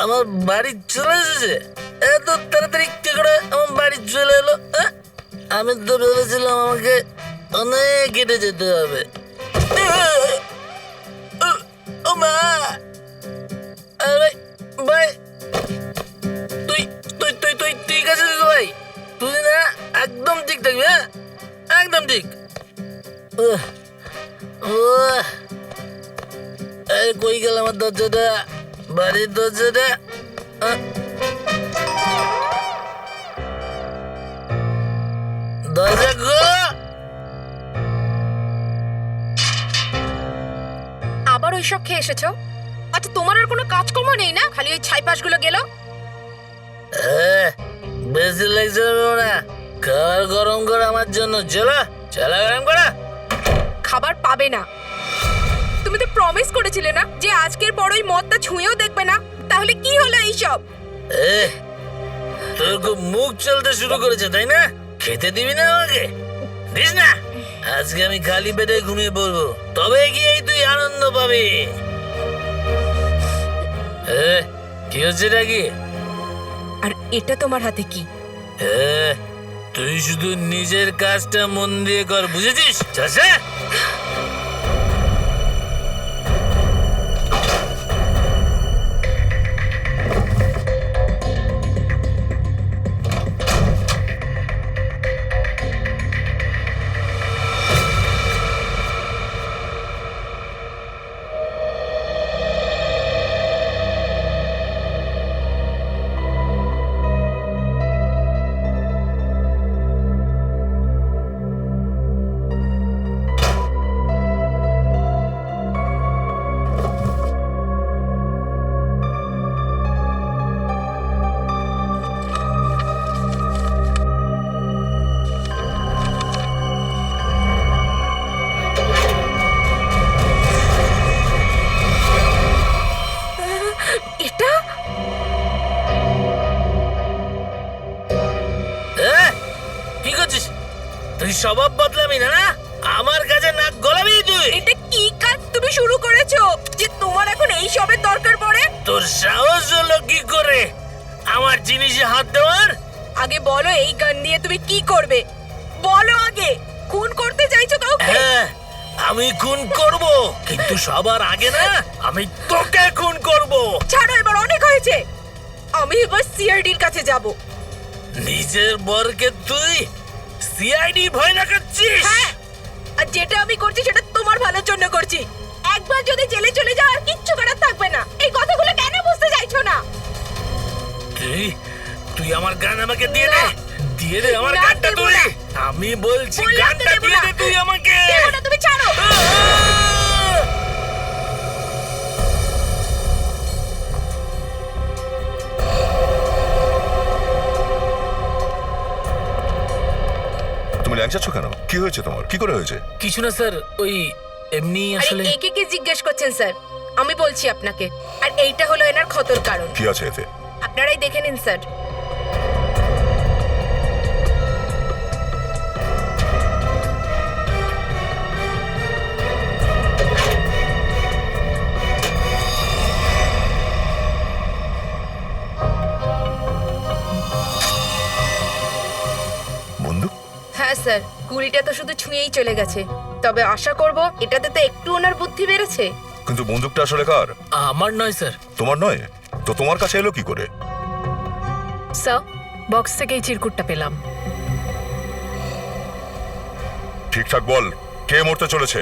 আমার বাড়ি চলে এসেছে? এত তাড়াতাড়ি কি করে আমার বাড়ি চলে এলো? আমি তো ভেবেছিলাম আমাকে অনেক কেটে যেতে হবে। ও মা! আরে ভাই, তুই তুই তুই তুই ঠিক আছিস তো ভাই? তুই না একদম ঠিক থাকবি, হ্যাঁ, একদম ঠিক। এই কই গেল আমার দরজাটা, বাড়ির দরজাটা? দরজা গো! আবার ওইসব খেয়ে এসেছো? আচ্ছা, তোমার আর কোনো কাজকর্ম নেই না? খালি ওই ছাইপাশগুলো গেল। বেশি লাগছে না, খাবার গরম করে আমার জন্য। চলো চলো, গরম করা। খাবার পাবে না। তুমি তো প্রমিস করেছিলে না যে আজকের পর ওই মদটা ছুঁয়েও দেখবে না। তাহলে কি হলো এইসব? তোর খুব মুখ চলতে শুরু করেছে তাই না? খেতে দিবি না আমাকে? দিস না। আজকে আমি খালি পেটে ঘুমিয়ে পড়বো, তবে গিয়েই তুই আনন্দ পাবি। কি হচ্ছে নাকি? আর এটা তোমার হাতে কি? তুই শুধু নিজের কাজটা মন দিয়ে কর, বুঝেছিস চাচা? এটা কি করছিস তুই? স্বভাব বদলাবি না, না? আমার কাছে নাক গলাবি তুই? এটা কি কাজ তুমি শুরু করেছো যে তোমার এখন এই সবের দরকার পড়ে? তোর সাহস হলো কি করে আমার জিনিসে হাত দেওয়ার? আগে বলো, এই গান দিয়ে তুমি কি করবে? বলো আগে। খুন করতে চাইছো কাউকে? হ্যাঁ, আমি খুন করব, কিন্তু সবার আগে না, আমি তোকে খুন করব। ছাড়ো, এবার অনেক হয়েছে। আমি এবার সিআইডির কাছে যাব। নিজের বরকে তুই সিআইডি ভয় দেখাচ্ছিস? হ্যাঁ, আর যেটা আমি করছি সেটা তোমার ভালোর জন্য করছি। একবার যদি জেলে চলে যাও আর কিচ্ছু করার থাকবে না। এই কথাগুলো কেন বুঝতে চাইছো না? তুই তুই আমার গান আমাকে দিয়ে দে, দিয়ে দে আমার না, গানটা দেব তুই। না। আমি বলছি বললাম তো গানটা দেব দিয়ে না। দে তুই আমাকে। দেব না, তুমি ছাড়ো। তুমি ল্যাংচাচ্ছ কেন? কি হয়েছে তোমার? কি করে হয়েছে? কিছু না স্যার, ওই এমনি আরে আসলে। একে কি জিজ্ঞেস করছেন স্যার? আমি বলছি আপনাকে। আর এইটা হলো এনার ক্ষতর কারণ। কি আছে এতে? আপনারাই দেখে নিন স্যার। বন্দুক? হ্যাঁ স্যার, গুলিটা তো শুধু ছুঁয়েই চলে গেছে। তবে আশা করব এটাতে তো একটু ওনার বুদ্ধি বেড়েছে। কিন্তু বন্দুকটা আসলে কার? আমার নয় স্যার। তোমার নয় তো তোমার কাছে এলো কি করে? স্যার, বক্স থেকে এই চিরকুটটা পেলাম। ঠিকঠাক বল, কে মরতে চলেছে?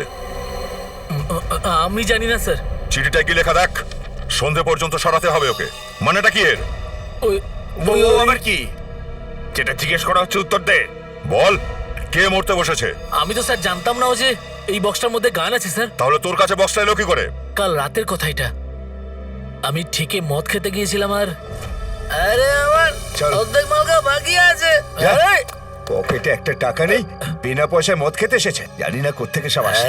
আমি জানি না স্যার। চিঠিটা কি লেখা দেখ। সন্ধে পর্যন্ত সরাতে হবে ওকে। মানেটা কি এর? ওই ও আবার কি? যেটা জিজ্ঞেস করা হচ্ছে উত্তর দে। বল, কে মরতে বসেছে? আমি তো স্যার জানতাম না ও যে এই বক্সটার মধ্যে গান আছে স্যার। তাহলে তোর কাছে বক্সটা এলো কি করে? কাল রাতের কথা এটা। আমি ঠিকই মদ খেতে গিয়েছিলাম আর আরে আমার অর্ধেক মালকা বাকি আছে। আরে পকেটে একটা টাকা নেই, বিনা পয়সায় মদ খেতে এসেছে। জানি না কোত্থেকে সব আসে।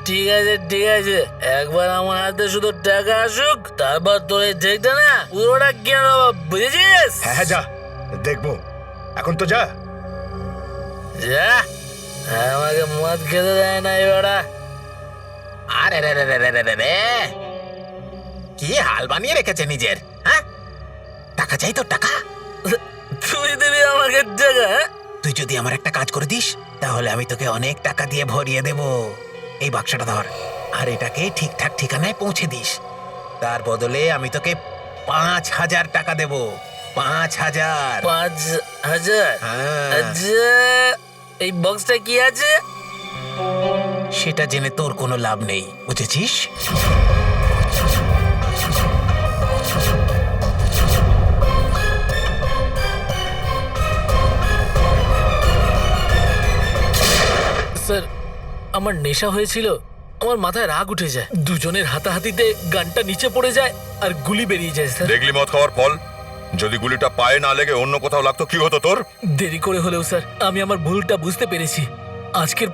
ঠিক আছে ঠিক আছে, একবার আমার হাতে শুধু টাকা আসুক, তারপর তোর এই দেখতে না পুরোটা কেন বুঝেছিস? হ্যাঁ হ্যাঁ, যা দেখবো। এখন তো যা। যা, আমাকে মদ খেতে দেয় না এবারা। আরে রে রে রে রে রে রে, কি হাল বানিয়ে রেখেছে নিজের। হ্যাঁ, টাকা চাই তোর টাকা? তুই দিবি আমাকে টাকা? তুই যদি আমার একটা কাজ করে দিস তাহলে আমি তোকে অনেক টাকা দিয়ে ভরিয়ে দেব। এই বাক্সটা ধর, আর এটাকে ঠিকঠাক ঠিকানায় পৌঁছে দিস। তার বদলে আমি তোকে 5,000 টাকা দেব। 5,000। 5,000? হ্যাঁ। আচ্ছা, এই বক্সটা কি আছে? সেটা জেনে তোর কোনো লাভ নেই, বুঝেছিস? স্যার, আমার নেশা হয়েছিল, আমার মাথায় রাগ উঠে যায়, দুজনের হাতাহাতিতে গানটা নিচে পড়ে যায় আর গুলি বেরিয়ে যায় স্যার। দেখলি মদ খাওয়ার ফল? যদি গুলিটা পায়ে না লেগে অন্য কোথাও লাগতো কি হতো তোর? দেরি করে হলেও স্যার আমি আমার ভুলটা বুঝতে পেরেছি। আজকের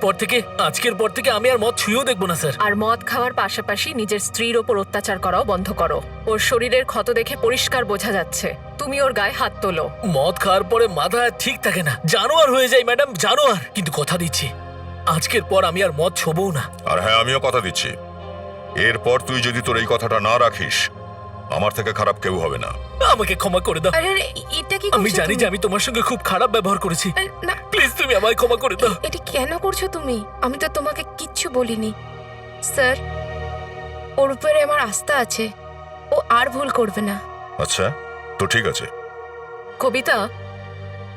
পর থেকে আমি আর মদ ছুঁয়েও দেখবো না স্যার। আর মদ খাওয়ার পাশাপাশি নিজের স্ত্রীর ওপর অত্যাচার করাও বন্ধ করো। ওর শরীরের ক্ষত দেখে পরিষ্কার বোঝা যাচ্ছে, তুমি ওর গায়ে হাত তোলো। মদ খাওয়ার পরে মাথা ঠিক থাকে না, জানোয়ার হয়ে যায় ম্যাডাম, জানোয়ার। কিন্তু কথা দিচ্ছি আজকের পর আমি আর মদ ছোবও না। আর হ্যাঁ, আমিও কথা দিচ্ছি, এরপর তুই যদি তোর এই কথাটা না রাখিস আমার থেকে খারাপ কেউ হবে না। আমাকে ক্ষমা করে দাও। আরে আরে, এটা কি আমি করছো জানি তুমি? যে আমি তোমার সঙ্গে খুব খারাপ ব্যবহার করেছি, আরে, না, প্লিজ তুমি আমায় ক্ষমা করে দাও। এটা কেন করছো তুমি? আমি তো তোমাকে কিচ্ছু বলিনি। স্যার, ওর উপরে আমার আস্থা আছে, ও আর ভুল করবে না। আচ্ছা, তো ঠিক আছে। কবিতা,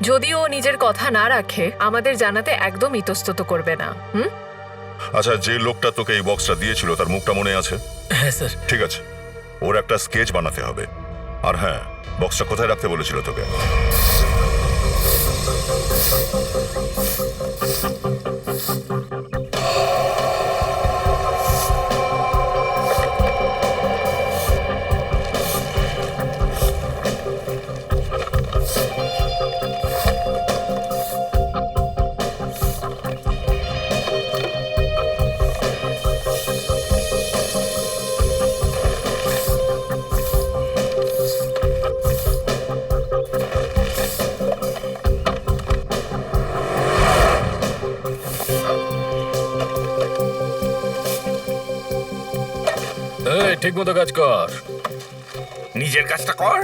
যদিও ও নিজের কথা না রাখে আমাদের জানাতে একদম ইতস্তত করবে না। আচ্ছা, যে লোকটা তোকে এই বক্সটা দিয়েছিল তার মুখটা মনে আছে? হ্যাঁ স্যার। ঠিক আছে, ওর একটা স্কেচ বানাতে হবে। আর হ্যাঁ, বক্সটা কোথায় রাখতে বলেছিল তোকে? ঠিক মতো কাজ কর। নিজের কাজটা কর।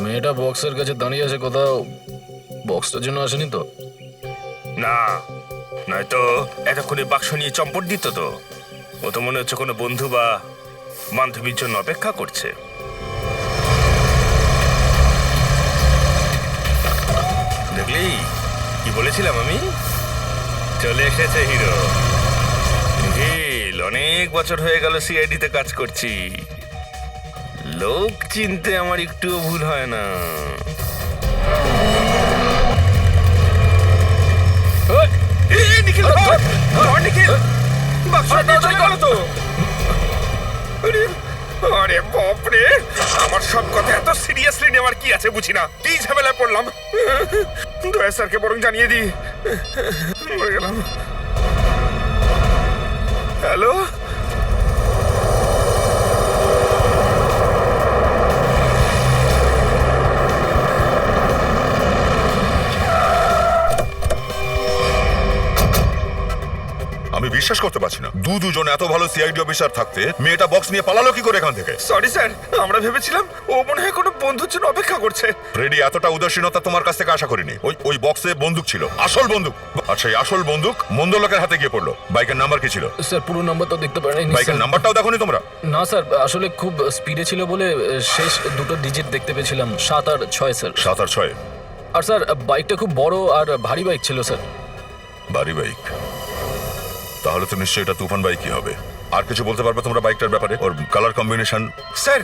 মেয়েটা বক্সের কাছে দাঁড়িয়ে আছে কোথাও, বক্সটার জন্য আসেনি তো? না, নয়তো এতক্ষণে বাক্স নিয়ে চম্পট দিত তো। ও তো মনে হচ্ছে কোনো বন্ধু বা বান্ধবীর জন্য অপেক্ষা করছে। দেখলি কি বলেছিলাম আমি? চলে এসেছে হিরো। অনেক বছর হয়ে গেল সিআইডিতে কাজ করছি, লোক চিনতে আমার একটুও ভুল হয় না। আরে বাপরে, আমার সব কথা এত সিরিয়াসলি নেওয়ার কি আছে বুঝি না। কি ঝামেলায় পড়লাম। দয়া স্যারকে বরং জানিয়ে দিই। মরে গেলাম। হ্যালো, আমি বিশ্বাস করতে পারছি না, দুজন এত ভালো সিআইডি অফিসার থাকতে মেয়েটা বক্স নিয়ে পালালো কি করে এখান থেকে? সরি স্যার, আমরা ভেবেছিলাম ও মনে হয় কোনো বন্ধুর জন্য অপেক্ষা করছে। ফ্রেডি, এতটা উদাসীনতা তোমার কাছ থেকে আশা করিনি। ওই বক্সে বন্দুক ছিল, আসল বন্দুক। আর সেই আসল বন্দুক মন্দ লোকের হাতে গিয়ে পড়লো। বাইকের নাম্বার কি ছিল? স্যার, পুরো নাম্বার তো দেখতে পারেনি। বাইকের নাম্বারটাও দেখোনি তোমরা? না স্যার, আসলে খুব স্পিডে ছিল বলে শেষ দুটো ডিজিট দেখতে পেয়েছিলাম, 7 আর 6 স্যার। 7 আর 6? আর স্যার, বাইকটা খুব বড় আর ভারী বাইক ছিল স্যার। ভারী বাইক? তাহলে তো নিশ্চয়ই এটা তুফান বাইকই হবে। আর কিছু বলতে পারবে তোমরা বাইকটার ব্যাপারে? ওর কালার কম্বিনেশন? স্যার,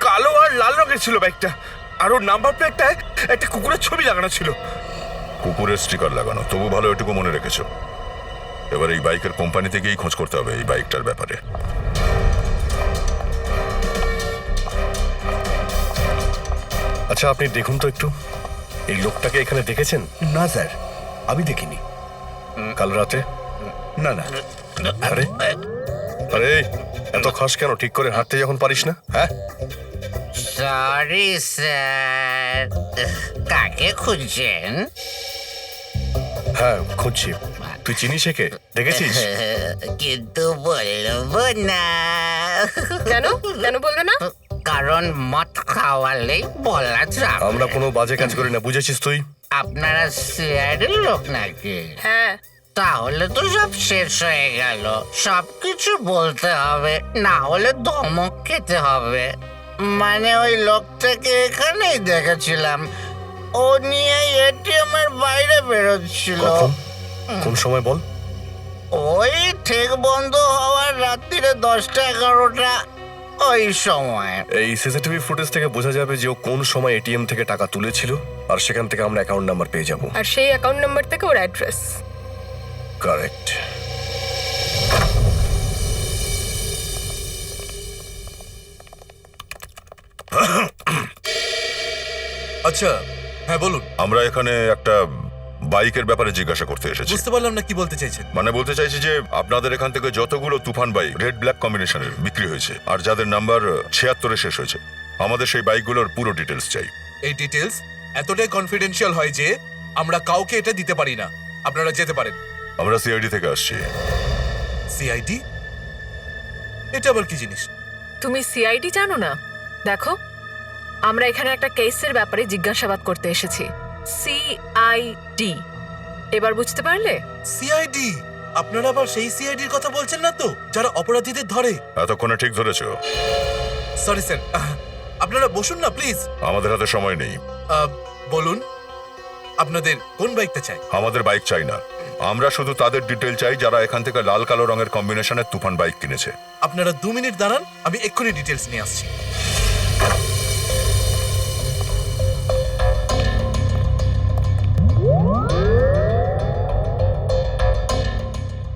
কালো আর লাল রঙের ছিল বাইকটা, আর ওর নাম্বার প্লেটটায় একটা কুকুরের ছবি লাগানো ছিল। কুকুরের স্টিকার লাগানো? তবু ভালো, এটুকু মনে রেখেছো। এবার এই বাইকের কোম্পানিতে গিয়েই খোঁজ করতে হবে এই বাইকটার ব্যাপারে। আচ্ছা, আপনি দেখুন তো একটু, এই লোকটাকে এখানে দেখেছেন? না স্যার, আমি দেখিনি। কাল রাতে? না না। আরে আরে, এত খাস কেন? ঠিক করে হাঁটতে যখন পারিস না? হ্যাঁ, সরি স্যার, কাকে খুঁজছেন? হ্যাঁ খুঁজছি। তুই চিনিস একে? দেখেছিস? কিন্তু বলবো না। কেন কেন বলবে না? কারণ মদ খাওয়ালেই বলা যাবে। আমরা কোনো বাজে কাজ করি না, বুঝেছিস তুই? আপনারা সিআইডির লোক নাকি? হ্যাঁ, তাহলে তো সব শেষ হয়ে গেল। সবকিছু বলতে হবে, না হলে ধমক খেতে হবে। মানে ওই লোকটাকে এখানেই দেখেছিলাম, ও নিয়ে এটিএম এর বাইরে বেরোচ্ছিল। কখন? কোন সময় বল? ওই ঠিক বন্ধ হওয়ার রাত্রিরে 10টা-11টা ওই সময়। এই সিসিটিভি ফুটেজ থেকে বোঝা যাবে যে ও কোন সময় এটিএম থেকে টাকা তুলেছিল, আর সেখান থেকে আমরা অ্যাকাউন্ট নাম্বার পেয়ে যাব। আর সেই অ্যাকাউন্ট নাম্বার থেকে ওর অ্যাড্রেস। কারেক্ট। আচ্ছা, হ্যাঁ বলুন। আমরা এখানে একটা বাইকের ব্যাপারে জিজ্ঞাসা করতে এসেছি। বুঝতে পারলাম না কি বলতে চাইছেন। মানে বলতে চাইছি যে আপনাদের এখান থেকে যতগুলো তুফান বাইক রেড ব্ল্যাক কম্বিনেশনের বিক্রি হয়েছে আর যাদের নাম্বার 76-এ শেষ হয়েছে, আমাদের সেই বাইকগুলোর পুরো ডিটেলস চাই। এই ডিটেলস এতটাই কনফিডেন্সিয়াল হয় যে আমরা কাউকে এটা দিতে পারি না। আপনারা যেতে পারেন। আমরা সিআইডি থেকে আসছি। সিআইডি? এটা আবার কি জিনিস? তুমি সিআইডি জানো না? দেখো, আমরা এখানে একটা কেসের ব্যাপারে জিজ্ঞাসাবাদ করতে এসেছি। সিআইডি, এবার বুঝতে পারলে? সিআইডি? আপনারা আবার সেই সিআইডির কথা বলছেন না তো, যারা অপরাধীদের ধরে? এতক্ষণে ঠিক ধরেছো। সরি স্যার, আপনারা বসুন না প্লিজ। আমাদের হাতে সময় নেই। বলুন, আপনাদের কোন বাইকটা চাই? আমাদের বাইক চাই না, আমরা শুধু তাদের ডিটেল চাই যারা এখান থেকে লাল কালো রঙের কম্বিনেশনের তুফান বাইক কিনেছে। আপনারা 2 মিনিট দাঁড়ান, আমি এক্ষুনি ডিটেলস নিয়ে আসছি।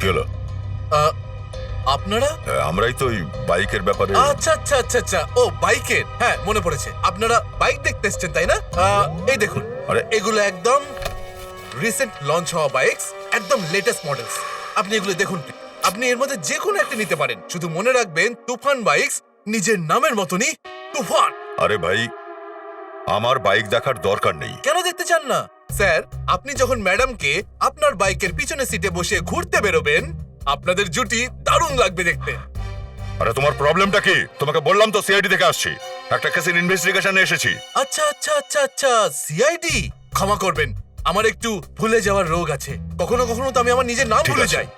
কি হলো? আপনারা? আমরাই তো ওই বাইকের ব্যাপারে। আচ্ছা আচ্ছা আচ্ছা আচ্ছা, ও বাইকের, হ্যাঁ মনে পড়েছে। আপনারা বাইক দেখতে এসেছেন তাই না? এই দেখুন, আরে এগুলো একদম রিসেন্ট লঞ্চ হওয়া বাইকস, একদম লেটেস্ট মডেলস। আপনি এগুলো দেখুন, আপনি এর মধ্যে যে কোনো একটা নিতে পারেন। শুধু মনে রাখবেন, তুফান বাইকস নিজের নামের মতনই তুফান। আরে ভাই, আমার বাইক দেখার দরকার নেই। কেন দেখতে চান না? স্যার, আপনি যখন ম্যাডামকে আপনার বাইকের পিছনে সিটে বসে ঘুরতে বেরোবেন, আপনাদের জুটি দারুণ লাগবে দেখতে। আরে তোমার প্রবলেমটা কি? তোমাকে বললাম তো সিআইডি থেকে আসছি, একটা কেসের ইনভেস্টিগেশনে এসেছি। আচ্ছা আচ্ছা আচ্ছা আচ্ছা, সিআইডি। ক্ষমা করবেন, আমার একটু ভুলে যাওয়ার রোগ আছে। কখনো কখনো তো আমি আমার নিজের নাম ঠিক ভুলে আছে। যাই।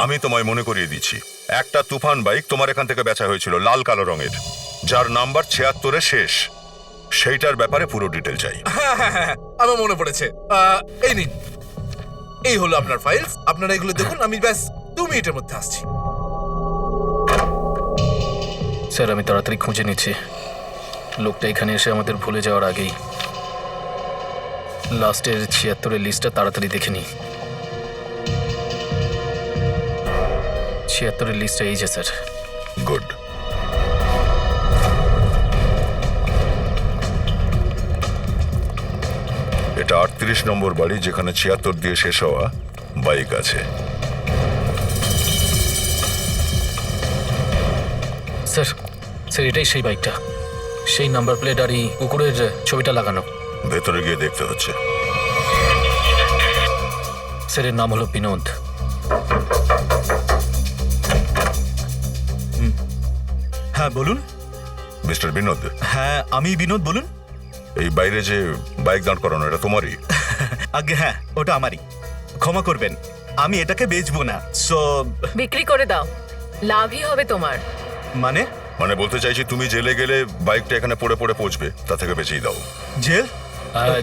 আমি তোমায় মনে করিয়ে দিচ্ছি, একটা তুফান বাইক তোমার এখান থেকে বেচা হয়েছিল লাল কালো রঙের, যার নাম্বার 76-এ শেষ। সেইটার ব্যাপারে পুরো ডিটেল চাই। হ্যাঁ, আমার মনে পড়েছে। এই নিন, এই হলো আপনার ফাইলস। আপনারা এগুলো দেখুন, আমি ব্যাস 2 মিনিটের মধ্যে আসছি। স্যার, আমি তাড়াতাড়ি খুঁজে নিচ্ছি। লোকটা এখানে এসে আমাদের ভুলে যাওয়ার আগেই লাস্টের 76-এর লিস্টটা তাড়াতাড়ি দেখে নিই। 76-এর লিস্টটা এই যে স্যার। গুড। এটা 38 নম্বর বাড়ি, যেখানে 76 দিয়ে শেষ হওয়া বাইক আছে। স্যার, স্যার এটাই সেই বাইকটা, সেই নাম্বার প্লেট আর এই কুকুরের ছবিটা লাগানো। ভেতরে গিয়ে দেখতে হচ্ছে। স্যার, এর নাম হলো বিনোদ। হ্যাঁ বলুন। মিস্টার বিনোদ? হ্যাঁ আমি বিনোদ, বলুন। এই বাইরে যে বাইক দাঁড় করানো, এটা তোমারই? আগে হ্যাঁ, ওটা আমারই। ক্ষমা করবেন, আমি এটাকে বেচবো না। সো বিক্রি করে দাও, লাভই হবে তোমার। মানে? মানে বলতে চাইছি, তুমি জেলে গেলে বাইকটা এখানে পড়ে পড়ে পৌঁছবে, তা থেকে বেঁচেই দাও। জেল?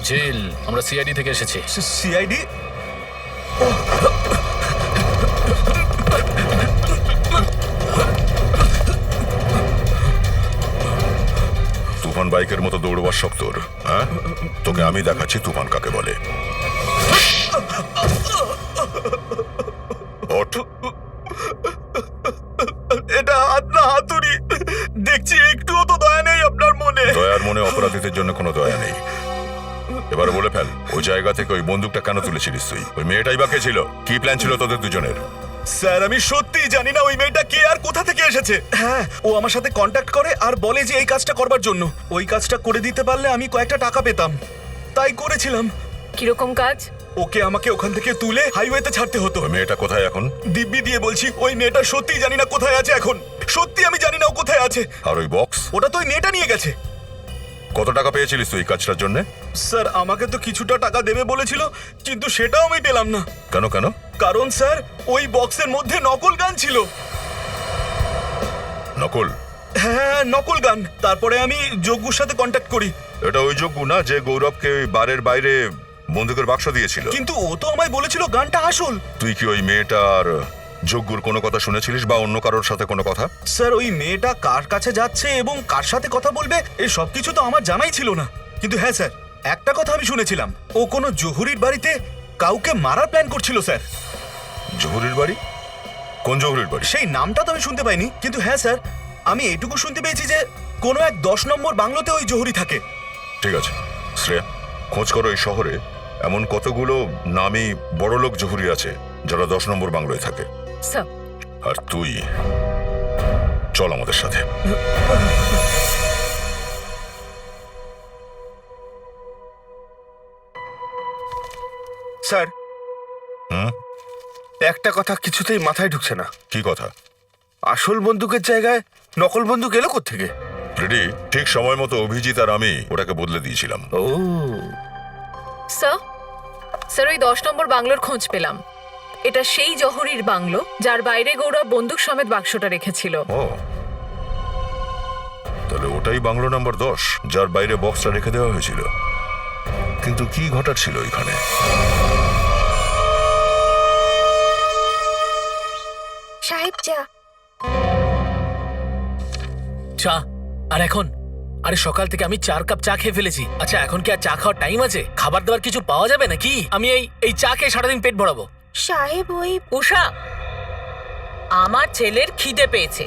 জেল? আমরা সিআইডি থেকে এসেছি। সিআইডি? তুফান বাইকের মতো দৌড়বার শখ তোর? হ্যাঁ, তোকে আমি দেখাচ্ছি তুফান কাকে বলে। ওঠ। এটা হাত না হাতুড়ি। দেখছি একটুও তো দয়া নেই আপনার মনে। দয়ার মনে অপরাধীদের জন্য কোনো দয়া নেই। এবার বলে ফেল, ওই জায়গা থেকে ওই বন্দুকটা কেন তুলেছিলিস তুই? ওই মেয়েটাই বা কে ছিল? কি প্ল্যান ছিল তোদের দুজনের? স্যার, আমি সত্যিই জানি না ওই মেয়েটা কে আর কোথা থেকে এসেছে। হ্যাঁ, ও আমার সাথে কন্ট্যাক্ট করে আর বলে যে এই কাজটা করবার জন্য। ওই কাজটা করে দিতে পারলে আমি কয়েকটা টাকা পেতাম, তাই করেছিলাম। কিরকম কাজ? ওকে আমাকে ওখান থেকে তুলে হাইওয়েতে ছাড়তে হতো। ওই মেয়েটা কোথায় এখন? দিব্যি দিয়ে বলছি, ওই মেয়েটা সত্যিই জানি না কোথায় আছে এখন। সত্যি আমি জানি না ও কোথায় কোথায় আছে? আর ওই বক্স, ওটা তো ওই মেয়েটা নিয়ে গেছে। কত টাকা পেয়েছিলিস তুই এই কাজটার জন্য? স্যার আমাকে তো কিছুটা টাকা দেবে বলেছিল, কিন্তু সেটাও আমি পেলাম না। কেন কেন? কারণ স্যার ওই বক্সের মধ্যে নকল গান ছিল। নকল? হ্যাঁ, নকল গান। তারপরে আমি যজ্ঞুর সাথে কন্ট্যাক্ট করি। এটা ওই যোগ্য না যে গৌরবকে ওই বারের বাইরে বন্দুকের বাক্স দিয়েছিল? কিন্তু ও তো আমায় বলেছিল গানটা আসল। তুই কি ওই মেয়েটার যজ্ঞুর কোনো কথা শুনেছিলিস বা অন্য কারোর সাথে কোনো কথা? স্যার ওই মেয়েটা কার কাছে যাচ্ছে এবং কার সাথে কথা বলবে এই সব কিছু তো আমার জানাই ছিল না। কিন্তু হ্যাঁ স্যার, একটা কথা আমি শুনেছিলাম, ও কোনো জহুরির বাড়িতে কাউকে মারার প্ল্যান করছিল স্যার। জহুরির বাড়ি? কোন জহুরির বাড়ি? সেই নামটা তো আমি শুনতে পাইনি, কিন্তু হ্যাঁ স্যার আমি এইটুকু শুনতে পেয়েছি যে কোনো এক 10 নম্বর বাংলোতে ওই জহুরি থাকে। ঠিক আছে শ্রেয়া, খোঁজ করো এই শহরে এমন কতগুলো নামী বড়লোক জহুরি আছে যারা 10 নম্বর বাংলোয় থাকে। স্যার, আর তুই চল আমাদের সাথে। স্যার, হুম? একটা কথা কিছুতেই মাথায় ঢুকছে না। কি কথা? আসল বন্দুকের জায়গায় নকল বন্দুক এলো কোত্থেকে? রেডি, ঠিক সময় মতো অভিজিৎ আর আমি ওটাকে বদলে দিয়েছিলাম। ও, স্যার, স্যার ওই 10 নম্বর বাংলোর খোঁজ পেলাম। এটা সেই জহুরির বাংলো যার বাইরে গৌরব বন্দুক সমেত বাক্সটা রেখেছিল। ও, তাহলে ওটাই বাংলো নাম্বার 10 যার বাইরে বক্সটা রেখে দেওয়া হয়েছিল। কিন্তু কি ঘটাচ্ছিল এখানে? সাহেব চা। চা? আর এখন? আরে সকাল থেকে আমি 4 কাপ চা খেয়ে ফেলেছি। আচ্ছা এখন কি আর চা খাওয়ার টাইম আছে? খাবার দাবার কিছু পাওয়া যাবে নাকি? আমি এই চা খেয়ে সারাদিন পেট ভরাবো। সাহেব ওই উষা, আমার ছেলের খিদে পেয়েছে,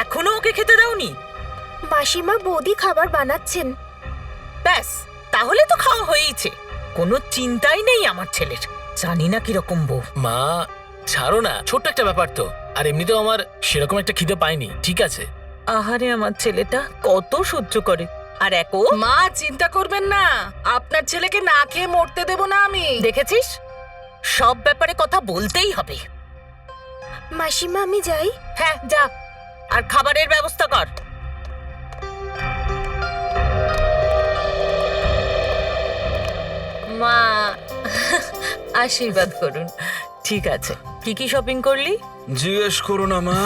এখনো ওকে খেতে দাওনি? মাসিমা বৌদি খাবার বানাচ্ছেন। ব্যাস, তাহলে তো খাওয়া হয়েইছে। কোনো চিন্তাই নেই আমার ছেলের। জানি না কিরকম বউ। মা ছাড়ো না, ছোট্ট একটা ব্যাপার তো। আর এমনিতেও আমার সেরকম একটা খিদে পাইনি, ঠিক আছে? আহারে আমার ছেলেটা কত সহ্য করে। আর একো মা চিন্তা করবেন না, আপনার ছেলেকে না খেয়ে মরতে দেব না আমি। দেখেছিস, সব ব্যাপারে কথা বলতেই হবে। মাসিমা আমি যাই। হ্যাঁ যা, আর খাবারের ব্যবস্থা কর। মা আশীর্বাদ করুন। ঠিক আছে, কি কি শপিং করলি? জিজ্ঞেস করো না মা,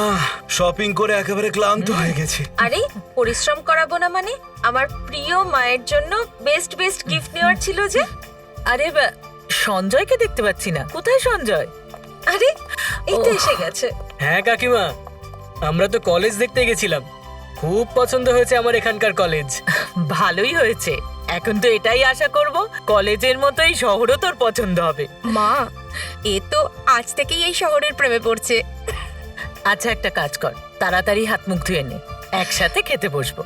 শপিং করে একেবারে ক্লান্ত হয়ে গেছি। আরে পরিশ্রম করাবো না মানে? আমার প্রিয় মায়ের জন্য বেস্ট বেস্ট গিফট নেওয়ার ছিল যে। আরে সঞ্জয়কে দেখতে পাচ্ছি না, কোথায় সঞ্জয়? আরে এই তো এসে গেছে। হ্যাঁ কাকিমা, আমরা তো কলেজ দেখতে গেছিলাম। খুব পছন্দ হয়েছে আমার এখানকার কলেজ। ভালোই হয়েছে, এখন তো এটাই আশা করব কলেজের মতোই শহরও তোর পছন্দ হবে। মা এ তো আজ থেকেই এই শহরের প্রেমে পড়ছে। আচ্ছা একটা কাজ কর, তাড়াতাড়ি হাত মুখ ধুয়ে নে, একসাথে খেতে বসবো।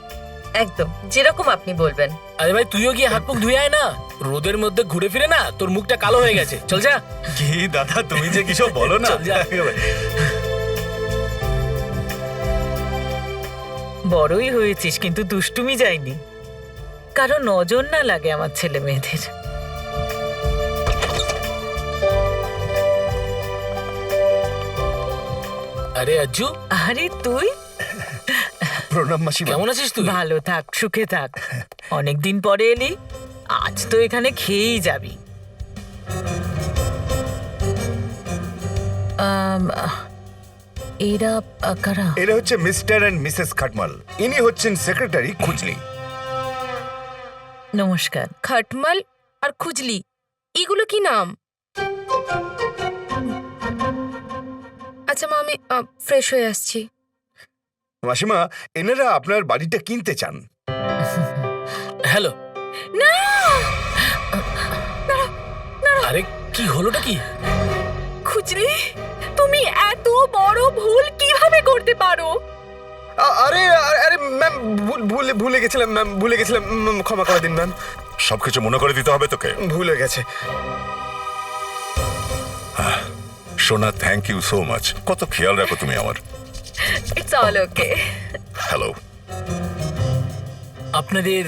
একদম যেরকম আপনি বলবেন। আরে ভাই তুইও গিয়ে হাত মুখ ধুয়ে আয় না, রোদের মধ্যে ঘুরে ফিরে না তোর মুখটা কালো হয়ে গেছে। চল যা। কি দাদা তুমি যে কিসব বলো না। চল যা। বড়ই হয়েছিস কিন্তু দুষ্টুমি যায়নি, কারণ নজর না লাগে আমার ছেলে মেয়েদের। আরে আজ্জু, আরে তুই? প্রণাম মাসিমা। কেমন আছিস তুই? ভালো থাক, সুখে থাক। অনেকদিন পরে এলি, আজ তো এখানে খেয়েই যাবি। এরা কারা? এরা হচ্ছে মিস্টার এন্ড মিসেস খাটমাল। ইনি হচ্ছেন সেক্রেটারি খুজলি। নমস্কার। খটমল আর খুজলি এগুলো কি নাম? আচ্ছা মা আমি ফ্রেশ হয়ে আসছি। মাসিমা, এনারা আপনার বাড়িটা কিনতে চান। হ্যালো। না আরে কি হলোটা কি? খুজলি তুমি এত বড় ভুল কিভাবে করতে পারো? আরে আরে ম্যাম, ভুলে গেছিলাম ম্যাম, ভুলে গেছিলাম। ক্ষমা করে দিন ম্যাম। সবকিছু মনে করে দিতে হবে তোকে? ভুলে গেছে। সোনা, থ্যাংক ইউ সো মাচ। কত খেয়াল রাখো তুমি আমার। It's all okay. হ্যালো। আপনাদের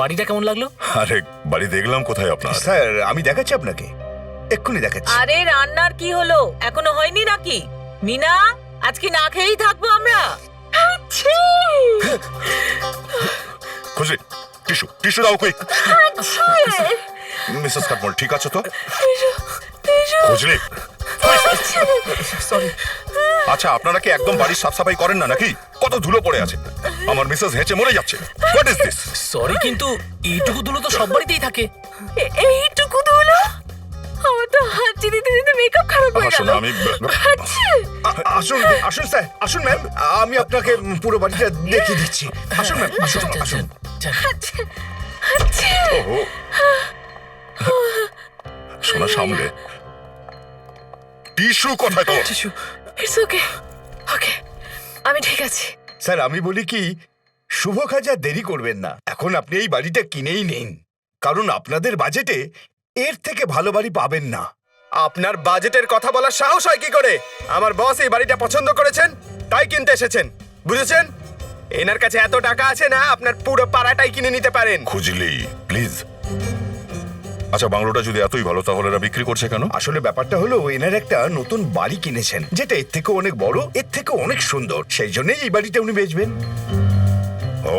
বাড়িটা কেমন লাগলো? আরে বাড়ি দেখলাম কোথায় আপনার? স্যার আমি দেখাচ্ছি আপনাকে, এক্ষুনি দেখাচ্ছি। আরে রান্নার কি হলো, এখনো হয়নি নাকি? মিনা, আজকে না খেয়েই থাকবো আমরা। টিস্যু দাও কুইক। মিসেস কাটমল ঠিক আছে তো? বুঝলি? সরি। আচ্ছা আপনারা কি একদম বাড়ির সাফ সাফাই করেন না নাকি? কত ধুলো পড়ে আছে, আমার মিসেস হেঁচে মরে যাচ্ছে। What is this? সরি কিন্তু এইটুকু ধুলো তো সব বাড়িতেই থাকে। এইটুকু ধুলো? আমার তো হাঁচি দিতে দিতে মেকআপ খারাপ হয়ে আসুন গেল। আমি আসুন আসুন স্যার, আসুন ম্যাম, আমি আপনাকে পুরো বাড়িটা দেখিয়ে দিচ্ছি। আসুন ম্যাম, আসুন আসুন। ওহো শোনা সামলে। টিস্যু কোথায় তো? ইটস ওকে, ওকে, আমি ঠিক আছি। স্যার আমি বলি কি, শুভ কাজ আর দেরি করবেন না, এখন আপনি এই বাড়িটা কিনেই নিন, কারণ আপনাদের বাজেটে এর থেকে ভালো বাড়ি পাবেন না। আপনার বাজেটের কথা বলার সাহস হয় কি করে? আমার বস এই বাড়িটা পছন্দ করেছেন তাই কিনতে এসেছেন, বুঝেছেন? এনার কাছে এত টাকা আছে না আপনার পুরো পাড়াটাই কিনে নিতে পারেন। খুঁজলি প্লিজ। আচ্ছা বাংলোটা যদি এতই ভালো তাহলে এরা বিক্রি করছে কেন? আসলে ব্যাপারটা হলো এনার একটা নতুন বাড়ি কিনেছেন, যেটা এর থেকে অনেক বড়, এর থেকে অনেক সুন্দর, সেই জন্যই এই বাড়িটা উনি বেচবেন। ও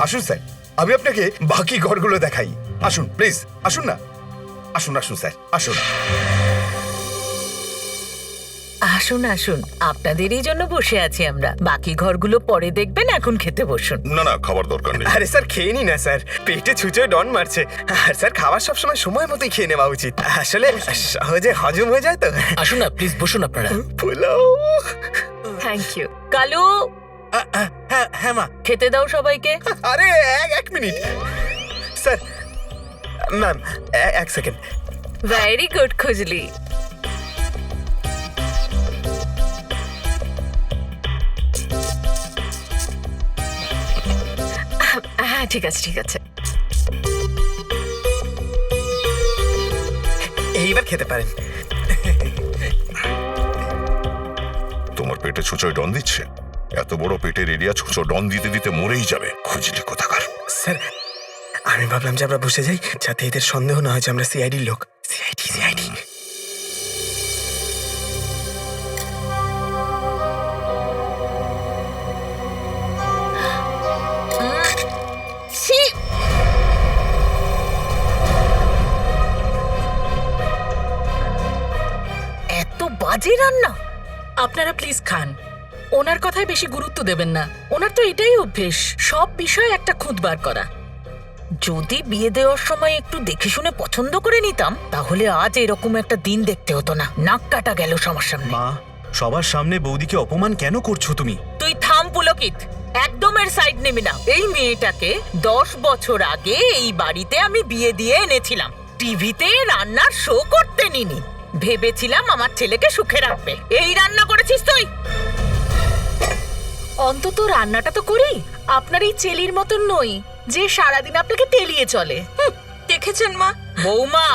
আসুন স্যার, আমি আপনাকে বাকি ঘরগুলো দেখাই। আসুন প্লিজ, আসুন না, আসুন আসুন স্যার, আসুন। আসুন আসুন, আপনাদেরই জন্য বসে আছি আমরা। বাকি ঘরগুলো পরে দেখবেন, এখন খেতে বসুন। না না খাবার দরকার নেই। আরে স্যার খেয়ে নি না স্যার, পেটে ছুঁচোয় ডন মারছে। আর স্যার খাবার সবসময় সময় মতোই খেয়ে নেওয়া উচিত, আসলে সহজে হজম হয়ে যায় তো। আসুন না প্লিজ, বসুন আপনারা। পোলাও। Thank you. কালু, হ্যাঁ মা। খেতে দাও সবাইকে। আরে এক মিনিট স্যার, ম্যাম এক সেকেন্ড। ভেরি গুড খুজলি। হ্যাঁ ঠিক আছে ঠিক আছে। এইবার খেতে পারেন। তোমার পেটে ছুঁচোয় ডন দিচ্ছে? এত বড় পেটের এরিয়া ছুঁচো ডন দিতে দিতে মরেই যাবে। খুঁজলি কোথাকার। স্যার আমি ভাবলাম যে আমরা বসে যাই, যাতে এদের সন্দেহ না হয় যে আমরা সিআইডির লোক। সিআইডি। এত বাজে রান্না। আপনারা প্লিজ খান, ওনার কথায় বেশি গুরুত্ব দেবেন না। ওনার তো এটাই অভ্যেস, সব বিষয়ে একটা খুঁত বার করা। যদি বিয়ে দেওয়ার সময় একটু দেখে শুনে পছন্দ করে নিতাম, তাহলে আজ এরকম একটা দিন দেখতে হতো না। নাক কাটা গেল সবার সামনে। মা, সবার সামনে বৌদিকে অপমান কেন করছো তুমি? তুই থাম পুলকিত, একদম এর সাইড নেবে না। এই মেয়েটাকে 10 বছর আগে এই বাড়িতে আমি বিয়ে দিয়ে এনেছিলাম, টিভিতে রান্নার শো করতে নিনি। ভেবেছিলাম আমার ছেলেকে সুখে রাখবে। এই রান্না করেছিস তুই। অন্তত রান্নাটা তো করি। আপনার এই চেলির মতন নই যে সারাদিন আপনাকে তেলিয়ে চলে। দেখেছেন মা? বৌমা,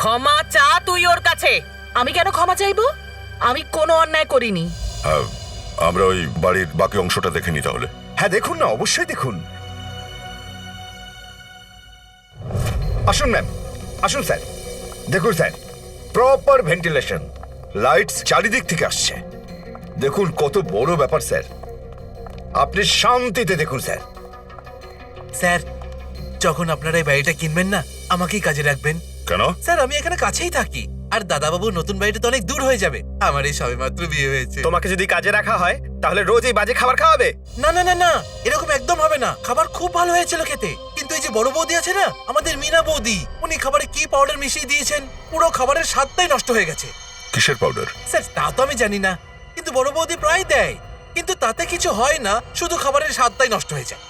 ক্ষমা চা তুই ওর কাছে। আমি কেন ক্ষমা চাইবো? আমি কোনো অন্যায় করিনি। আমরা ওই বাড়ির বাকি অংশটা দেখে নি তাহলে। হ্যাঁ দেখুন না, অবশ্যই দেখুন। আসুন ম্যাম, আসুন স্যার, দেখুন স্যার, প্রপার ভেন্টিলেশন, লাইটস চারিদিক থেকে আসছে। দেখুন কত বড় ব্যাপার স্যার, আপনি শান্তিতে দেখুন স্যার। স্যার, যখন আপনারা এই বাড়িটা কিনবেন না, আমাকেই কাজে রাখবেন। কেন? স্যার আমি এখানে কাছেই থাকি, আর দাদাবাবু নতুন বাড়িটা তো অনেক দূর হয়ে যাবে। আমার এই সবেমাত্র বিয়ে হয়েছে। তোমাকে যদি কাজে রাখা হয় তাহলে রোজ এই বাজে খাবার খাওয়াবে? না না না না, এরকম একদম হবে না। খাবার খুব ভালো হয়েছিল খেতে, কিন্তু এই যে বড় বৌদি আছে না, আমাদের মিনা বৌদি, উনি খাবারে কি পাউডার মিশিয়ে দিয়েছেন, পুরো খাবারের স্বাদটাই নষ্ট হয়ে গেছে। কিসের পাউডার? স্যার তা তো আমি জানি না, কিন্তু বড় বৌদি প্রায় দেয়, কিন্তু তাতে কিছু হয় না, শুধু খাবারের স্বাদটাই নষ্ট হয়ে যায়।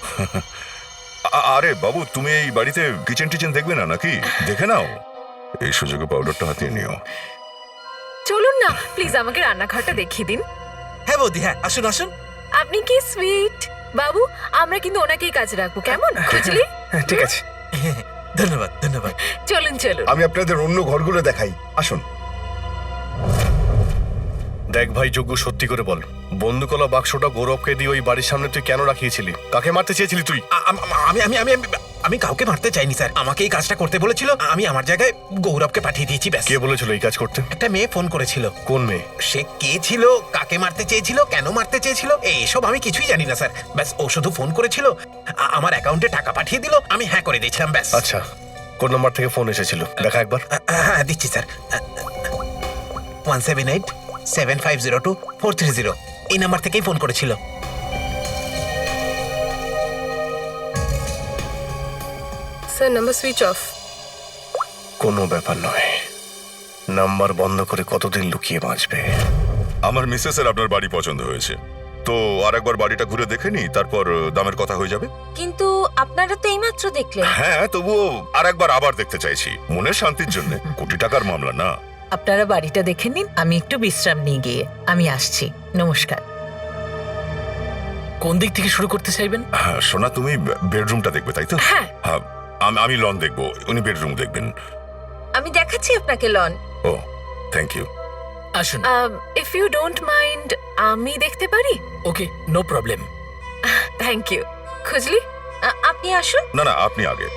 আরে বাবু, তুমি এই বাড়িতে কিচেন টিচেন দেখবে না নাকি? দেখে নাও, এই সুযোগে পাউডারটা হাতিয়ে নিও। চলুন না প্লিজ, আমাকে রান্নাঘরটা দেখিয়ে দিন। হ্যাঁ বৌদি, হ্যাঁ আসুন আসুন। আপনি কি সুইট। বাবু, আমরা কিন্তু ওনাকেই কাজে রাখবো, কেমন খুঁজলি? ঠিক আছে। ধন্যবাদ ধন্যবাদ। চলুন চলুন। আমি আপনাদের অন্য ঘরগুলো দেখাই, আসুন। দেখ ভাই যোগ্য, সত্যি করে বল, বন্দুকলা বাক্সটা গৌরবকে দিয়ে ওই বাড়ির সামনে তুই কেন রাখিয়েছিলি? কাকে মারতে চেয়েছিলি তুই? আমি আমি কাউকে মারতে চাইনি স্যার, আমাকে এই কাজটা করতে বলেছিল, আমি আমার জায়গায় গৌরবকে পাঠিয়ে দিয়েছি ব্যাস। কে বলেছিল এই কাজ করতে? একটা মেয়ে ফোন করেছিল। কোন মেয়ে? সে কে ছিল, কাকে মারতে চেয়েছিল, কেন মারতে চেয়েছিল, এসব আমি কিছুই জানি না স্যার। ব্যাস ও শুধু ফোন করেছিল, আমার অ্যাকাউন্টে টাকা পাঠিয়ে দিল, আমি হ্যাঁ করে দিয়েছিলাম ব্যাস। আচ্ছা, কোন নাম্বার থেকে ফোন এসেছিল দেখা একবার। হ্যাঁ দিচ্ছি স্যার, 1787502430, এই নাম্বার থেকেই ফোন করেছিল। Sir number switch off. কোনো ব্যাপার নয়, নাম্বার বন্ধ করে কতদিন লুকিয়ে বাঁচবে? আমার মিসেসের আপনার বাড়ি পছন্দ হয়েছে, তো আর একবার বাড়িটা ঘুরে দেখে নি, তারপর দামের কথা হয়ে যাবে। কিন্তু আপনারা তো এইমাত্র দেখলেন। হ্যাঁ, তবুও আর একবার আবার দেখতে চাইছি, মনের শান্তির জন্য। কোটি টাকার মামলা না। আপনারা বাড়িটা দেখে নিন, আমি একটু বিশ্রাম নিয়ে গিয়ে আমি আসছি। নমস্কার। কোন দিক থেকে শুরু করতে চাইবেন? হ্যাঁ সোনা, তুমি বেডরুমটা দেখবে তাই তো? হ্যাঁ। হ্যাঁ, আমি লন দেখবো, উনি বেডরুম দেখবেন। আমি দেখাচ্ছি আপনাকে লন। ও থ্যাংক ইউ। আসুন। ইফ ইউ ডোন্ট মাইন্ড, আমি দেখতে পারি? Okay, no problem. Thank you. খুঁজলি? আপনি আসুন। না না, আপনি আগে।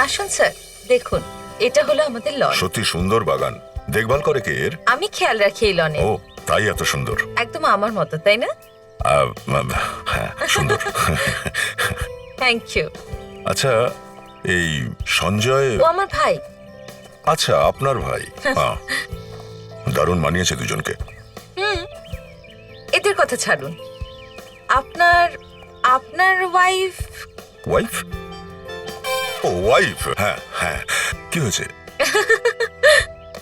আসুন স্যার, দেখুন এটা হলো আমাদের লন। সত্যি সুন্দর বাগান। দেখভাল করে কে এর? আমি খেয়াল রাখি এই লনে। ও তাই এত সুন্দর। একদম আমার মতো, তাই না? হ্যাঁ সুন্দর। Thank you. আচ্ছা, এই সঞ্জয়? ও আমার ভাই। আচ্ছা, আপনার ভাই। হ্যাঁ, দারুণ মানিয়েছে দুজনকে। এদের কথা ছাড়ুন। আপনার ওয়াইফ। ওয়াইফ? ও ওয়াইফ, হ্যাঁ হ্যাঁ। কি হয়েছে?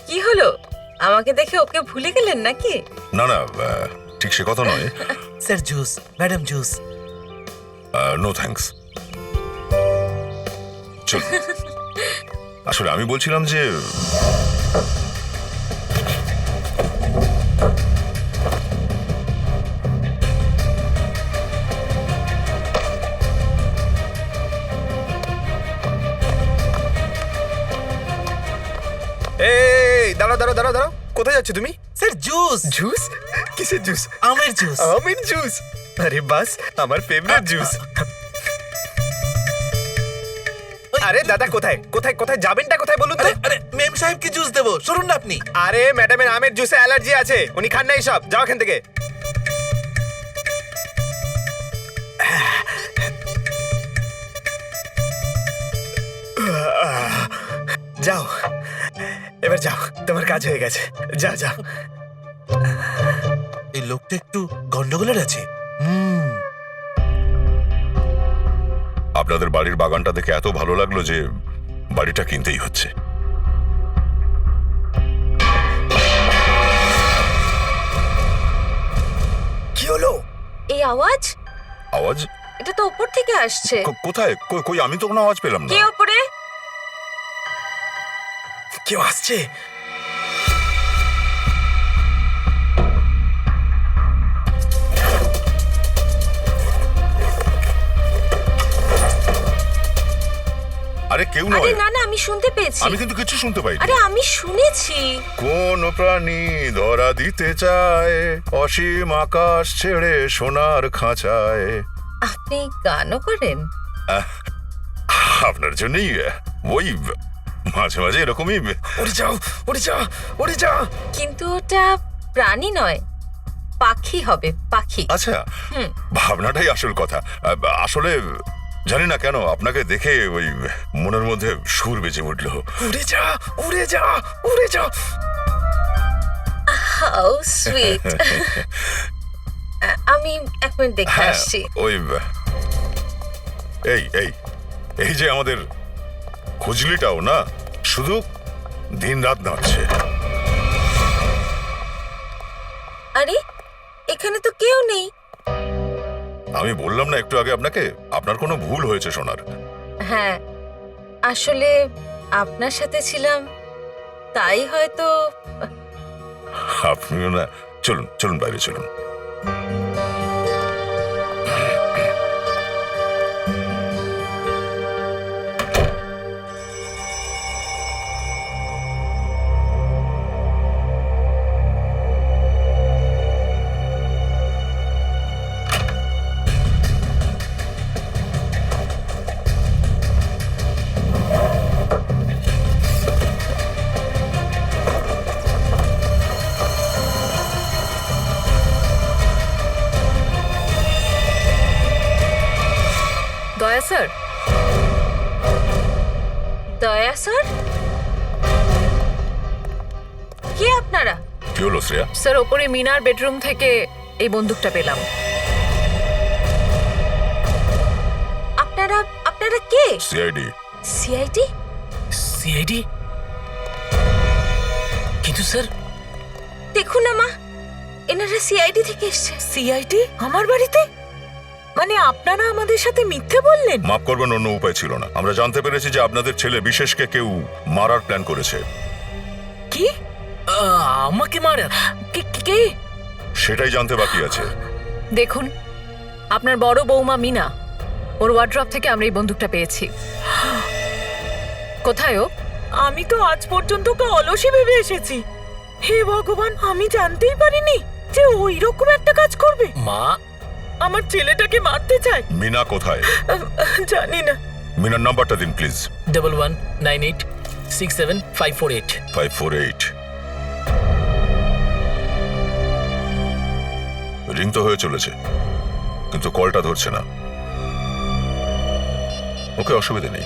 কি হলো? আমাকে দেখে ওকে ভুলে গেলেন নাকি? না না, ঠিক সে কথা নয়। Sir juice, madam juice. No thanks. চল, আসলে আমি বলছিলাম যে এই দাঁড়াও দাঁড়াও দাঁড়াও দাঁড়াও, কোথায় যাচ্ছ তুমি? Sir juice. জুস? কিসের জুস? আমের জুস। আমের জুস? আরে বাস, আমার ফেভারিট জুস। আরে দাদা, কোথায় কোথায় কোথায় যাবেনটা কোথায় বলুন তো? আরে মেম সাহেবকে জুস দেবো, শুনুন না আপনি। আরে ম্যাডামের আমের জুসে অ্যালার্জি আছে, উনি খান না এইসব। যাও এখান থেকে। যাও, এবার যাও, তোমার কাজ হয়ে গেছে। যাও যাও। এই লোকটা একটু গন্ডগোলের আছে। আপনাদের বাড়ির বাগানটা দেখে এত ভালো লাগলো যে বাড়িটা কিনতেই হচ্ছে। কি হলো? এই আওয়াজ? আওয়াজ? এটা তো উপর থেকে আসছে। কোথায়? কই, আমি তো কোনো আওয়াজ পেলাম না। কে উপরে? কেউ আসছে। আরে কেউ আরে নয়। না না, আমি শুনতে পেয়েছি। আমি কিন্তু কিছু শুনতে পাইনি। আরে আমি শুনেছি। কোন প্রাণী ধরা দিতে চায় অসীম আকাশ ছেড়ে সোনার খাঁচায়? আপনি গানও করেন? আপনার জন্যই ওই মাঝে মাঝে এরকমই। উড়ে যাও, উড়ে যাও, উড়ে যাও। কিন্তু ওটা প্রাণী নয়, পাখি হবে, পাখি। আচ্ছা, ভাবনাটাই আসল কথা। আসলে জানি না কেন আপনাকে দেখে ওই মনের মধ্যে সুর বেজে উঠল। উড়ে যা, উড়ে যা, উড়ে যা। How sweet. আমি 1 মিনিট দেখে হ্যাঁ, আসছি। ওই এই এই এই যে আমাদের খুজলিটাও না শুধু দিন রাত নাচছে। আরে এখানে তো কেউ নেই। আমি বললাম না একটু আগে আপনাকে, আপনার কোনো ভুল হয়েছে সোনার। হ্যাঁ, আসলে আপনার সাথে ছিলাম, তাই হয়তো। আপনিও না, চলুন চলুন বাইরে চলুন। স্যার। দয়া স্যার, কে আপনারা? কি হলো শ্রেয়া? স্যার, ওপরে মিনার বেডরুম থেকে এই বন্দুকটা পেলাম। আপনারা আপনারা কে? সিআইডি। সিআইডি? সিআইডি? কিন্তু স্যার, দেখুন না মা, এনারা সিআইডি থেকে এসছে। সিআইডি আমার বাড়িতে? মানে আপনারা আমাদের সাথে মিথ্যে বললেন? মাফ করবেন, অন্য উপায় ছিল না। আমরা জানতে পেরেছি যে আপনাদের ছেলে বিশেষকে কেউ মারার প্ল্যান করেছে। কি? আমাকে মারার? কে? সেটাই জানতে বাকি আছে। দেখুন, আপনার বড় বৌমা মিনা, ওর ওয়ার্ড্রপ থেকে আমরা এই বন্দুকটা পেয়েছি। কোথায় ও? আমি তো আজ পর্যন্ত ওকে অলসই ভেবে এসেছি। হে ভগবান, আমি জানতেই পারিনি যে ওই রকম একটা কাজ করবে। মা, আমার ছেলেটাকে মারতে চায়। মিনা কোথায়? জানি না। মিনার নাম্বারটা দিন প্লিজ। 1198675548 548। রিং তো হয়ে চলেছে, কিন্তু কলটা ধরছে না। ওকে, অসুবিধা নেই।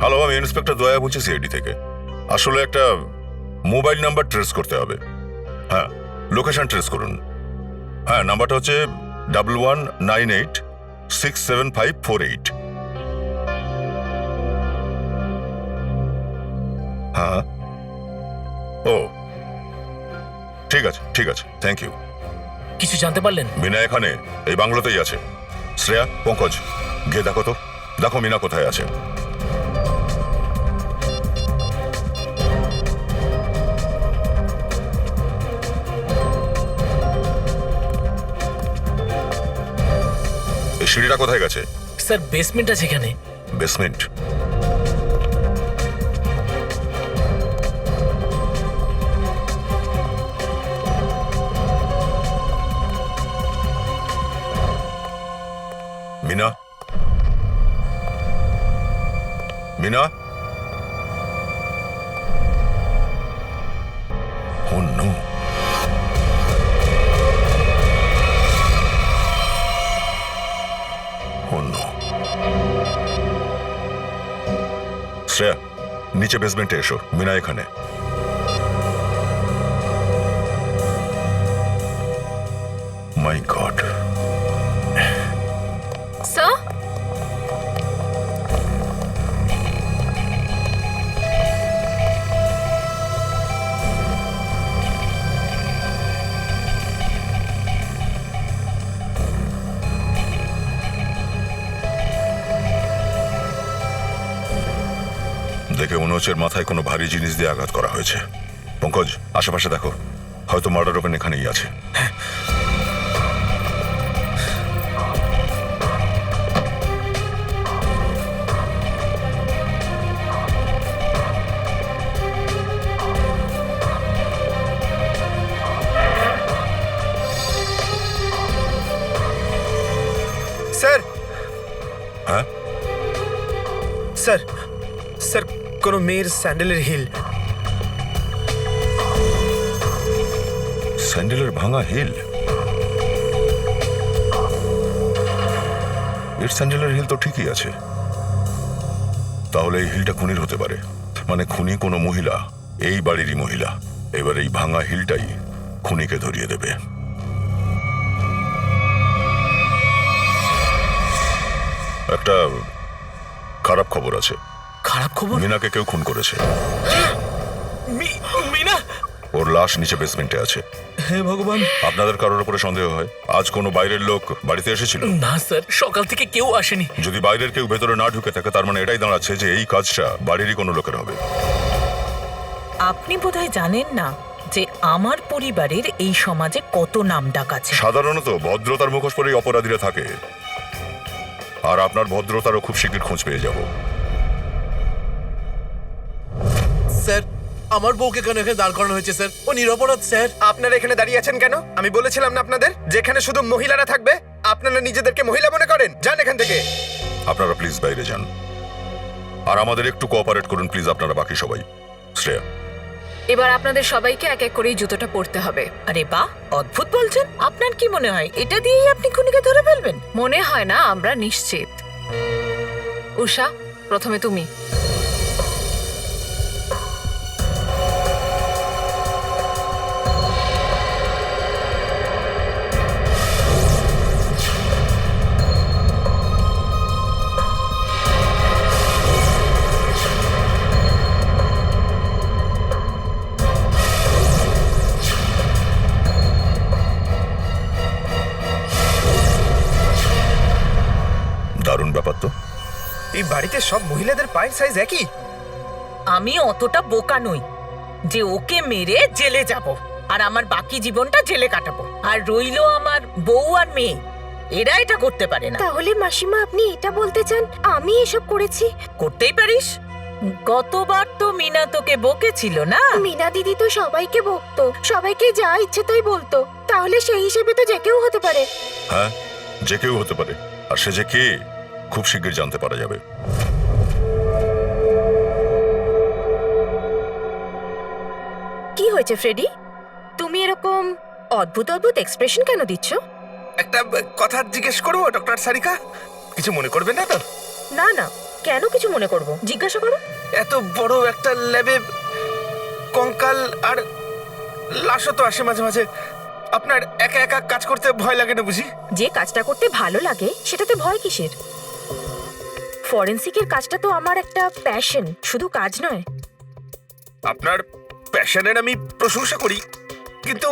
হ্যালো, আমি ইন্সপেক্টর দয়া বলছি সিআইডি থেকে। আসলে একটা মোবাইল নাম্বার ট্রেস করতে হবে। হ্যাঁ, লোকেশন ট্রেস করুন। হ্যাঁ, নাম্বারটা হচ্ছে 1198675548। হ্যাঁ, ও ঠিক আছে, ঠিক আছে, থ্যাংক ইউ। কিছু জানতে পারলেন? মিনা এখানে এই বাংলোতেই আছে। শ্রেয়া, পঙ্কজ, গিয়ে দেখো তো, দেখো মিনা কোথায় আছে। এই সিঁড়িটা কোথায় গেছে? স্যার, বেসমেন্ট আছে এখানে। বেসমেন্ট? মিনা, মিনা, ও নো। শ্রেয়া, নিচে বেসমেন্টে এসো, মিনা এখানে। মাই গড। স্যার, দেখে মনে হচ্ছে মাথায় কোনো ভারী জিনিস দিয়ে আঘাত করা হয়েছে। পঙ্কজ, আশেপাশে দেখো, হয়তো মার্ডার ওপেন এখানেই আছে। স্যার। হ্যাঁ স্যার, স্যার কোনো মেয়ের স্যান্ডেলের হিল। স্যান্ডেলের ভাঙা হিল? এর স্যান্ডেলের হিল তো ঠিকই আছে, তাহলে এই হিলটা খুনির হতে পারে। মানে খুনি কোনো মহিলা, এই বাড়িরই মহিলা। এবার এই ভাঙা হিলটাই খুনিকে ধরিয়ে দেবে। একটা খারাপ খবর আছে। খারাপ খবর? মিনাকে কেউ খুন করেছে। মিনা? ওর লাশ নিচে বেসমেন্টে আছে। হে ভগবান। আপনাদের কারোর উপরে সন্দেহ হয়? আজ কোনো বাইরের লোক বাড়িতে এসেছিল? না স্যার, সকাল থেকে কেউ আসেনি। যদি বাইরের কেউ ভেতরে না ঢুকে থাকে, তার মানে এটাই দাঁড়াচ্ছে যে এই কাজটা বাড়িরই কোনো লোকের হবে। আপনি বোধহয় জানেন না যে আমার পরিবারের এই সমাজে কত নামডাক আছে। সাধারণত ভদ্রতার মুখোশ পরেই অপরাধীরা থাকে, আর আপনার ভদ্রতারও খুব শীঘ্র খোঁজ পেয়ে যাব। স্যার, আমার বউকে কেন এখানে দাঁড় করানো হয়েছে স্যার? ও নিরপরাধ স্যার। আপনারা এখানে দাঁড়িয়ে আছেন কেন? আমি বলেছিলাম না আপনাদের যেখানে শুধু মহিলারা থাকবে? আপনারা নিজেদেরকে মহিলা মনে করেন। যান এখান থেকে। আপনারা প্লিজ বাইরে যান, আর আমাদের একটু কোঅপারেট করুন প্লিজ, আপনারা বাকি সবাই। শ্রেয়া, এবার আপনাদের সবাইকে এক এক করেই জুতোটা পরতে হবে। আরে বাহ, অদ্ভুত বলছেন। আপনার কি মনে হয় এটা দিয়েই আপনি খুনিকে ধরে ফেলবেন? মনে হয় না, আমরা নিশ্চিত। উষা, প্রথমে তুমি। দারুণ ব্যাপার তো। এই বাড়িতে সব মহিলাদের পায়ের সাইজ একই। আমি অতটা বোকা নই যে ওকে মেরে জেলে যাব আর আমার বাকি জীবনটা জেলে কাটাবো। আর রইলো আমার বউ আর মেয়ে, এরা এটা করতে পারে না। তাহলে মাসিমা আপনি এটা বলতে চান আমি এসব করেছি? করতেই পারিস। গতবার তো মিনা তোকে বকেছিল না? মিনা দিদি তো সবাইকে বকতো, সবাইকে যা ইচ্ছে তাই বলতো। তাহলে সেই হিসেবে তো যে কেউ হতে পারে। হ্যাঁ, যে কেউ হতে পারে। আর সে যে কে খুব শীঘ্রই জানতে পারা যাবে। কি হয়েছে ফ্রেডি, তুমি এরকম অদ্ভুত অদ্ভুত এক্সপ্রেশন কেন দিচ্ছ? একটা কথা জিজ্ঞেস করবো ডক্টর সারিকা? কিছু মনে করবে না তো? না না, কেন কিছু মনে করব? জিজ্ঞাসা করো। এত বড় একটা ল্যাবে কঙ্কাল আর লাশও তো আসে মাঝে মাঝে। আপনার একা একা কাজ করতে ভয় লাগে না বুঝি? যে কাজটা করতে ভালো লাগে সেটাতে ভয় কিসের? ফরেন্সিকের কাজটা তো আমার একটা প্যাশন, শুধু কাজ নয়। আপনার প্যাশনের আমি প্রশংসা করি, কিন্তু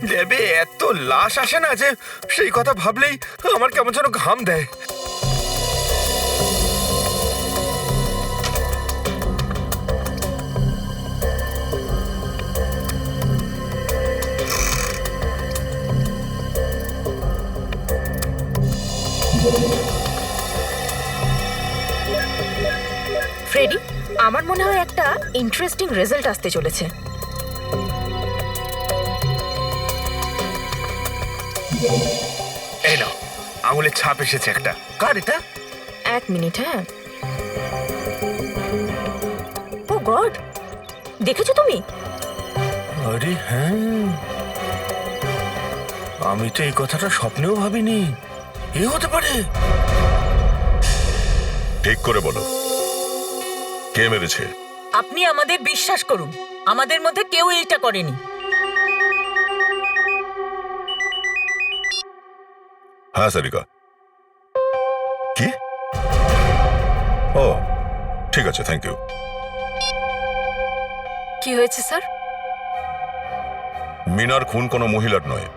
ল্যাবে এত লাশ আসে না যে সেই কথা ভাবলেই আমার কেমন যেন ঘাম দেয়। ফ্রেডি, আমার মনে হয় একটা ইন্টারেস্টিং রেজাল্ট আসতে চলেছে। এই নাও, আঙুলের ছাপ এসেছে একটা। কার এটা? এক মিনিট। হ্যাঁ, ও গড, দেখেছো তুমি? আরে হ্যাঁ, আমি তো এই কথাটা স্বপ্নেও ভাবিনি। এ হতে পারে। ঠিক করে বলো, কে মেরেছে? আপনি আমাদের বিশ্বাস করুন, আমাদের মধ্যে কেউ এইটা করেনি। হ্যাঁ সারিকা। কি? ও ঠিক আছে, থ্যাংক ইউ। কি হয়েছে স্যার? মিনার খুন কোনো মহিলার নয়,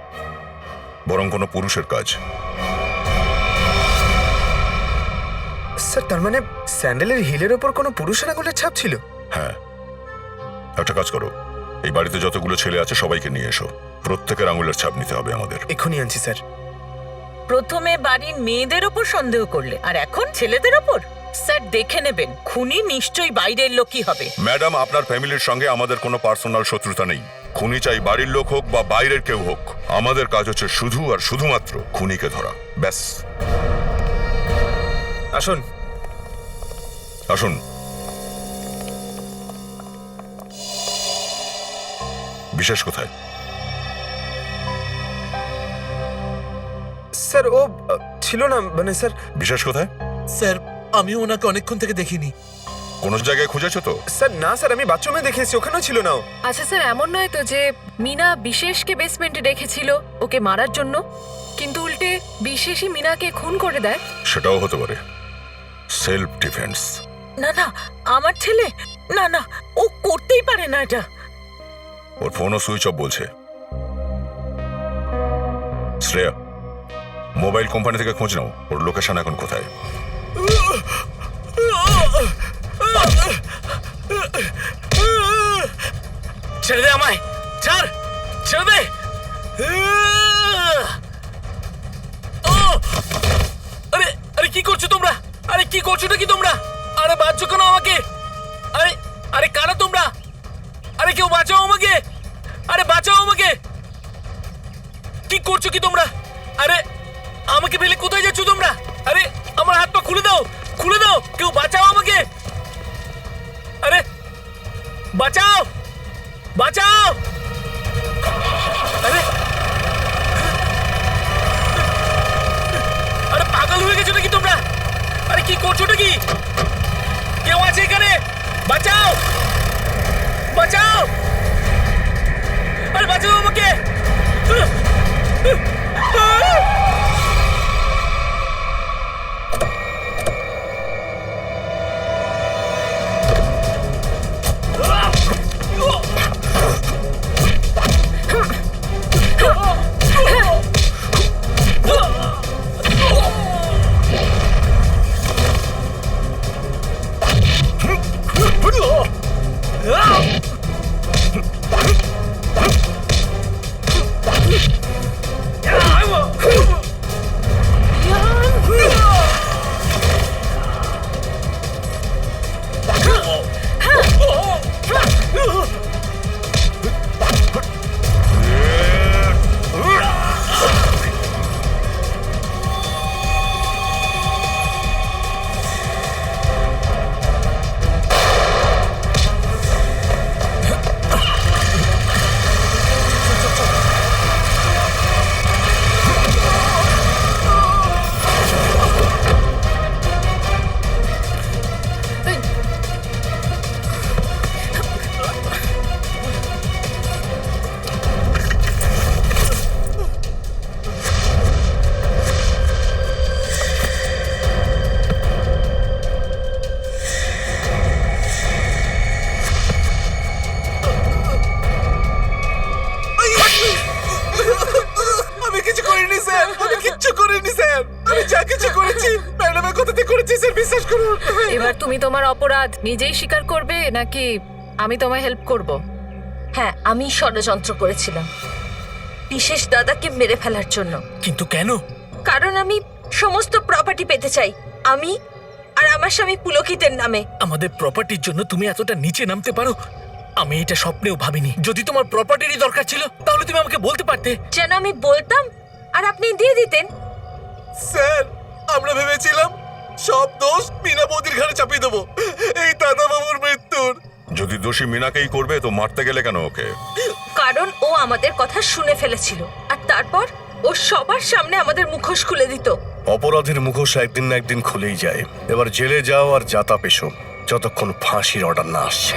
বরং কোনো পুরুষের কাজ। স্যার, তার মানে স্যান্ডেলের হিলের ওপর কোনো পুরুষের আঙুলের ছাপ ছিল? হ্যাঁ, একটা কাজ করো, এই বাড়িতে যতগুলো ছেলে আছে সবাইকে নিয়ে এসো। প্রত্যেকের আঙুলের ছাপ নিতে হবে আমাদের। এক্ষুনি আনছি স্যার। প্রথমে বাড়ির মেয়েদের ওপর সন্দেহ করলে, আর এখন ছেলেদের ওপর? স্যার দেখে নেবেন, খুনি নিশ্চয়ই বাইরের লোকই হবে। ম্যাডাম, আপনার ফ্যামিলির সঙ্গে আমাদের কোনো পার্সোনাল শত্রুতা নেই। খুনি চাই বাড়ির লোক হোক বা বাইরের কেউ হোক, আমাদের কাজ হচ্ছে শুধু আর শুধুমাত্র খুনিকে ধরা, ব্যাস। আসুন আসুন। বিশেষ কোথায়? স্যার, ও ছিল না, মানে স্যার। বিশেষ কোথায়? স্যার, আমিও ওনাকে অনেকক্ষণ থেকে দেখিনি। কোন জায়গায় খুঁজেছো তো? স্যার না স্যার, আমি বাথরুমে দেখেছি, ওখানেও ছিল না। আচ্ছা স্যার, এমন নয় তো যে মিনা বিশেষকে বেসমেন্টে রেখেছিল ওকে মারার জন্য, কিন্তু উল্টে বিশেষই মিনাকে খুন করে দেয়? সেটাও হতে পারে, সেলফ ডিফেন্স। না না, আমার ছেলে, না না, ও করতেই পারে না এটা। ওর ফোনও সুইচ অফ বলছে। শ্রেয়া, মোবাইল কোম্পানি থেকে খোঁজ নাও, ওর লোকেশন এখন কোথায়। ছেড়ে দে আমায়, ছাড়, ছেড়ে দে। আরে আরে কি করছো তোমরা? আরে কি করছো নাকি তোমরা? আরে বাঁচছো কেন আমাকে? আরে আরে কারা তোমরা? আরে কেউ বাঁচাও আমাকে, আরে বাঁচাও আমাকে। কি করছো কি তোমরা? আরে আমাকে ফেলে কোথায় যাচ্ছ তোমরা? আরে আমার হাত পা খুলে দাও, খুলে দাও, কেউ বাঁচাও আমাকে। আরে বাঁচাও, বাঁচাও! আরে আরে পাগল হয়ে গেছো নাকি তোমরা? আরে কি করছো নাকি? কেউ আছে এখানে? বাঁচাও! বাঁচাও! আরে বাঁচাও আমাকে! আমি কিছু করিনি স্যার, আমি কিচ্ছু করিনি স্যার। আমি যা কিছু করেছি ম্যাডামের কথাতে করেছি স্যার, বিশ্বাস করুন। এবার তুমি তোমার অপরাধ নিজেই স্বীকার করবে নাকি আমি তোমায় হেল্প করব? হ্যাঁ, আমি ষড়যন্ত্র করেছিলাম বিশেষ দাদাকে মেরে ফেলার জন্য। কিন্তু কেন? কারণ আমি সমস্ত প্রপার্টি পেতে চাই, আমি আর আমার স্বামী পুলকিতের নামে। আমাদের প্রপার্টির জন্য তুমি এতটা নিচে নামতে পারো? আমি এটা স্বপ্নেও ভাবিনি। যদি তোমার প্রপার্টিরই দরকার ছিল তাহলে তুমি আমাকে বলতে পারতে। যেন আমি বলতাম আর আপনি দিয়ে দিতেন। স্যার, আমরা ভেবেছিলাম সব দোষ মিনা বৌদির ঘাড়ে চাপিয়ে দেবো এই দাদা বাবুর মৃত্যুর। যদি দোষী মিনাকেই করবে তো মারতে গেলে কেন ওকে? কারণ ও আমাদের কথা শুনে ফেলেছিল আর তারপর ও সবার সামনে আমাদের মুখোশ খুলে দিত। অপরাধীর মুখোশ একদিন না একদিন খুলেই যায়। এবার জেলে যাও আর যাতা পেশো যতক্ষণ ফাঁসির অর্ডার না আসছে।